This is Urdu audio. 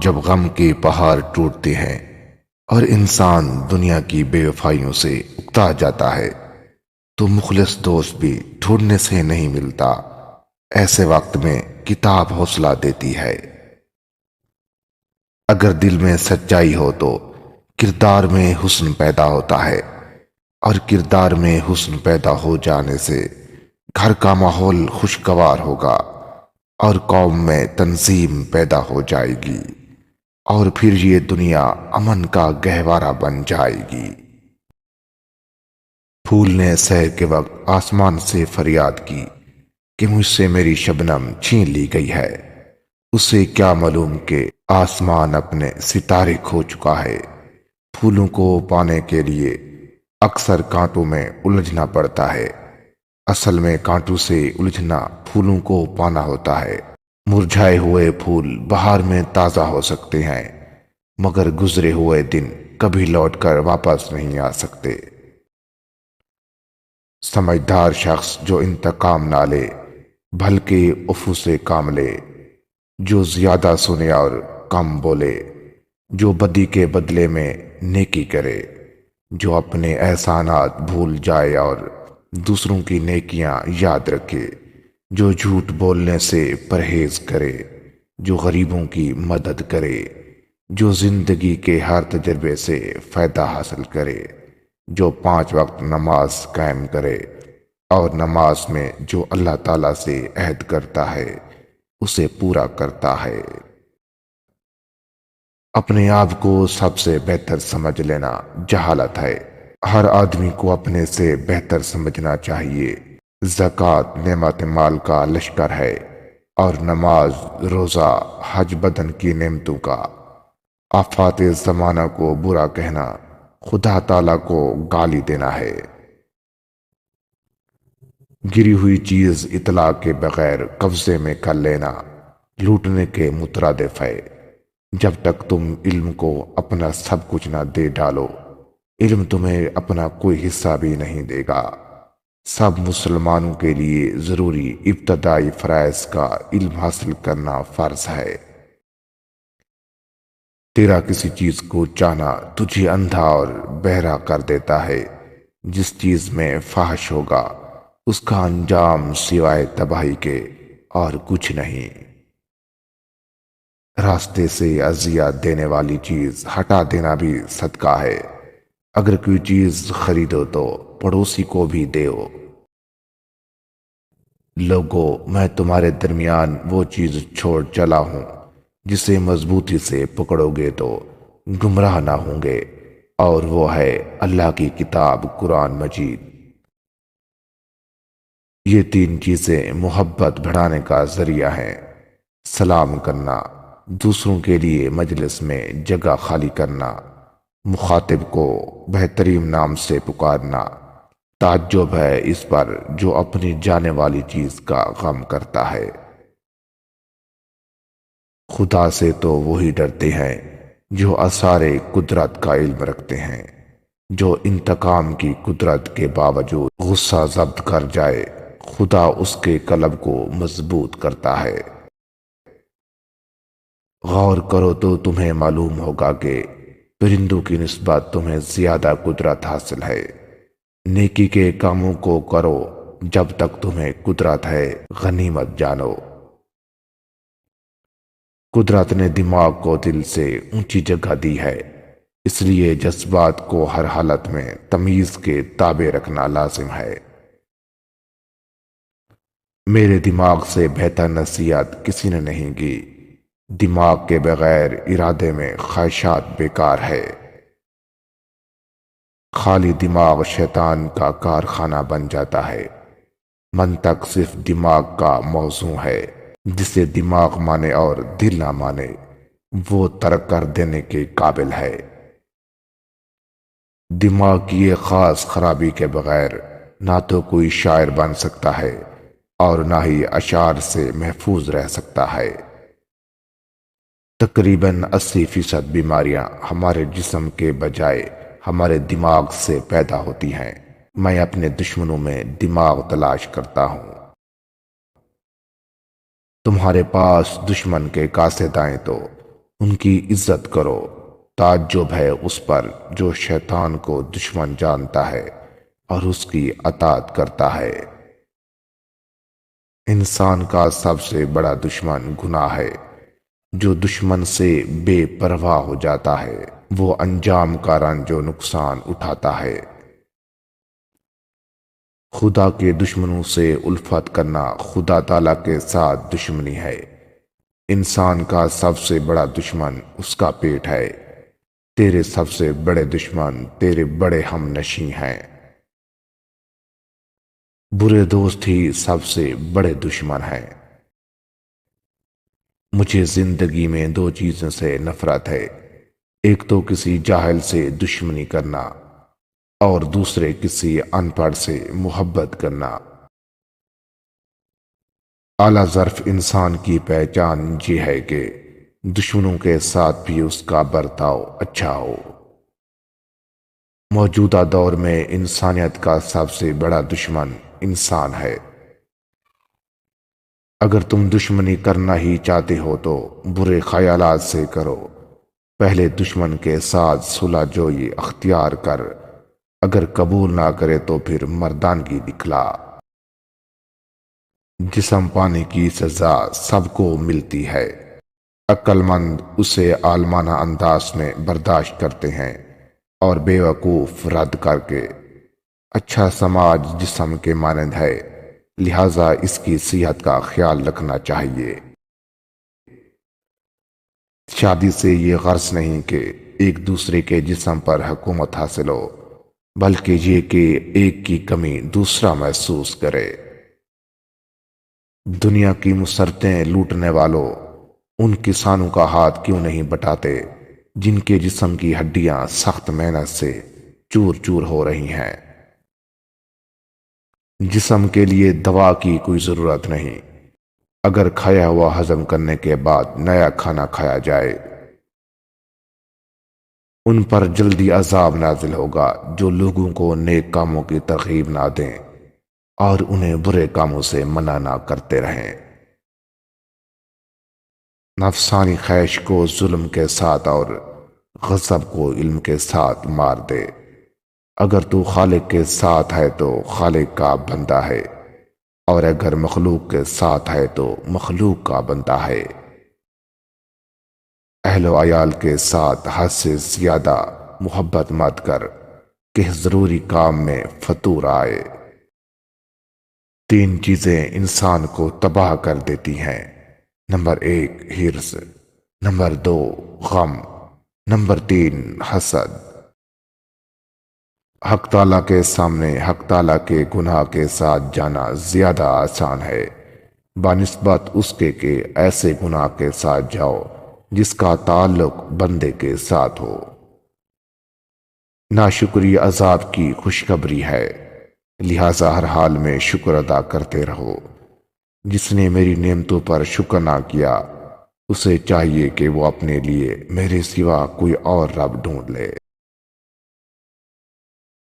جب غم کے پہاڑ ٹوٹتے ہیں اور انسان دنیا کی بے وفائیوں سے اکتا جاتا ہے تو مخلص دوست بھی ڈھونڈنے سے نہیں ملتا۔ ایسے وقت میں کتاب حوصلہ دیتی ہے۔ اگر دل میں سچائی ہو تو کردار میں حسن پیدا ہوتا ہے، اور کردار میں حسن پیدا ہو جانے سے گھر کا ماحول خوشگوار ہوگا اور قوم میں تنظیم پیدا ہو جائے گی، اور پھر یہ دنیا امن کا گہوارہ بن جائے گی۔ پھول نے سحر کے وقت آسمان سے فریاد کی کہ مجھ سے میری شبنم چھین لی گئی ہے۔ اسے کیا معلوم کہ آسمان اپنے ستارے کھو چکا ہے۔ پھولوں کو پانے کے لیے اکثر کانٹوں میں الجھنا پڑتا ہے۔ اصل میں کانٹوں سے الجھنا پھولوں کو پانا ہوتا ہے۔ مرجھائے ہوئے پھول بہار میں تازہ ہو سکتے ہیں، مگر گزرے ہوئے دن کبھی لوٹ کر واپس نہیں آ سکتے۔ سمجھدار شخص جو انتقام نہ لے بلکہ عفو سے کام لے، جو زیادہ سنے اور کم بولے، جو بدی کے بدلے میں نیکی کرے، جو اپنے احسانات بھول جائے اور دوسروں کی نیکیاں یاد رکھے، جو جھوٹ بولنے سے پرہیز کرے، جو غریبوں کی مدد کرے، جو زندگی کے ہر تجربے سے فائدہ حاصل کرے، جو 5 وقت نماز قائم کرے، اور نماز میں جو اللہ تعالیٰ سے عہد کرتا ہے اسے پورا کرتا ہے۔ اپنے آپ کو سب سے بہتر سمجھ لینا جہالت ہے۔ ہر آدمی کو اپنے سے بہتر سمجھنا چاہیے۔ زکوٰۃ نعمت مال کا لشکر ہے، اور نماز، روزہ، حج بدن کی نعمتوں کا۔ آفات زمانہ کو برا کہنا خدا تعالیٰ کو گالی دینا ہے۔ گری ہوئی چیز اطلاع کے بغیر قبضے میں کر لینا لوٹنے کے مترادف ہے۔ جب تک تم علم کو اپنا سب کچھ نہ دے ڈالو، علم تمہیں اپنا کوئی حصہ بھی نہیں دے گا۔ سب مسلمانوں کے لیے ضروری ابتدائی فرائض کا علم حاصل کرنا فرض ہے۔ تیرا کسی چیز کو چاہنا تجھے اندھا اور بہرا کر دیتا ہے۔ جس چیز میں فحش ہوگا اس کا انجام سوائے تباہی کے اور کچھ نہیں۔ راستے سے اذیت دینے والی چیز ہٹا دینا بھی صدقہ ہے۔ اگر کوئی چیز خریدو تو پڑوسی کو بھی دیو۔ لوگو، میں تمہارے درمیان وہ چیز چھوڑ چلا ہوں جسے مضبوطی سے پکڑو گے تو گمراہ نہ ہوں گے، اور وہ ہے اللہ کی کتاب قرآن مجید۔ یہ 3 چیزیں محبت بڑھانے کا ذریعہ ہیں: سلام کرنا، دوسروں کے لیے مجلس میں جگہ خالی کرنا، مخاطب کو بہترین نام سے پکارنا۔ تعجب ہے اس پر جو اپنی جانے والی چیز کا غم کرتا ہے۔ خدا سے تو وہی ڈرتے ہیں جو آثار قدرت کا علم رکھتے ہیں۔ جو انتقام کی قدرت کے باوجود غصہ ضبط کر جائے، خدا اس کے قلب کو مضبوط کرتا ہے۔ غور کرو تو تمہیں معلوم ہوگا کہ پرندوں کی نسبت تمہیں زیادہ قدرت حاصل ہے۔ نیکی کے کاموں کو کرو جب تک تمہیں قدرت ہے، غنیمت جانو۔ قدرت نے دماغ کو دل سے اونچی جگہ دی ہے، اس لیے جذبات کو ہر حالت میں تمیز کے تابع رکھنا لازم ہے۔ میرے دماغ سے بہتر نصیحت کسی نے نہیں کی۔ دماغ کے بغیر ارادے میں خواہشات بیکار ہے۔ خالی دماغ شیطان کا کارخانہ بن جاتا ہے۔ منطق صرف دماغ کا موضوع ہے۔ جسے دماغ مانے اور دل نہ مانے وہ ترک کر دینے کے قابل ہے۔ دماغ کی ایک خاص خرابی کے بغیر نہ تو کوئی شاعر بن سکتا ہے اور نہ ہی اشعار سے محفوظ رہ سکتا ہے۔ تقریباً 80% بیماریاں ہمارے جسم کے بجائے ہمارے دماغ سے پیدا ہوتی ہیں۔ میں اپنے دشمنوں میں دماغ تلاش کرتا ہوں۔ تمہارے پاس دشمن کے قاصد آئیں تو ان کی عزت کرو۔ تعجب ہے اس پر جو شیطان کو دشمن جانتا ہے اور اس کی اطاعت کرتا ہے۔ انسان کا سب سے بڑا دشمن گناہ ہے۔ جو دشمن سے بے پرواہ ہو جاتا ہے وہ انجام کا رنج و نقصان اٹھاتا ہے۔ خدا کے دشمنوں سے الفت کرنا خدا تعالیٰ کے ساتھ دشمنی ہے۔ انسان کا سب سے بڑا دشمن اس کا پیٹ ہے۔ تیرے سب سے بڑے دشمن تیرے بڑے ہم نشیں ہیں۔ برے دوست ہی سب سے بڑے دشمن ہیں۔ مجھے زندگی میں دو چیزوں سے نفرت ہے، ایک تو کسی جاہل سے دشمنی کرنا اور دوسرے کسی ان پڑھ سے محبت کرنا۔ اعلیٰ ظرف انسان کی پہچان یہ ہے کہ دشمنوں کے ساتھ بھی اس کا برتاؤ اچھا ہو۔ موجودہ دور میں انسانیت کا سب سے بڑا دشمن انسان ہے۔ اگر تم دشمنی کرنا ہی چاہتے ہو تو برے خیالات سے کرو۔ پہلے دشمن کے ساتھ صلح جوئی اختیار کر، اگر قبول نہ کرے تو پھر مردانگی دکھلا۔ جسم پانے کی سزا سب کو ملتی ہے، عقل مند اسے عالمانہ انداز میں برداشت کرتے ہیں اور بے وقوف رد کر کے۔ اچھا سماج جسم کے مانند ہے، لہذا اس کی صحت کا خیال رکھنا چاہیے۔ شادی سے یہ غرض نہیں کہ ایک دوسرے کے جسم پر حکومت حاصل ہو، بلکہ یہ کہ ایک کی کمی دوسرا محسوس کرے۔ دنیا کی مسرتیں لوٹنے والوں، ان کسانوں کا ہاتھ کیوں نہیں بٹاتے جن کے جسم کی ہڈیاں سخت محنت سے چور چور ہو رہی ہیں۔ جسم کے لیے دوا کی کوئی ضرورت نہیں، اگر کھایا ہوا ہضم کرنے کے بعد نیا کھانا کھایا جائے۔ ان پر جلدی عذاب نازل ہوگا جو لوگوں کو نیک کاموں کی ترغیب نہ دیں اور انہیں برے کاموں سے منع نہ کرتے رہیں۔ نفسانی خواہش کو ظلم کے ساتھ اور غضب کو علم کے ساتھ مار دے۔ اگر تو خالق کے ساتھ ہے تو خالق کا بندہ ہے، اور اگر مخلوق کے ساتھ ہے تو مخلوق کا بندہ ہے۔ اہل و عیال کے ساتھ حد سے زیادہ محبت مت کر کہ ضروری کام میں فتور آئے۔ تین چیزیں انسان کو تباہ کر دیتی ہیں، نمبر 1 حرص، نمبر 2 غم، نمبر 3 حسد۔ حق تعالیٰ کے سامنے حق تعالیٰ کے گناہ کے ساتھ جانا زیادہ آسان ہے بنسبت اس کے کہ ایسے گناہ کے ساتھ جاؤ جس کا تعلق بندے کے ساتھ ہو۔ ناشکری عذاب کی خوشخبری ہے، لہذا ہر حال میں شکر ادا کرتے رہو۔ جس نے میری نعمتوں پر شکر نہ کیا اسے چاہیے کہ وہ اپنے لیے میرے سوا کوئی اور رب ڈھونڈ لے۔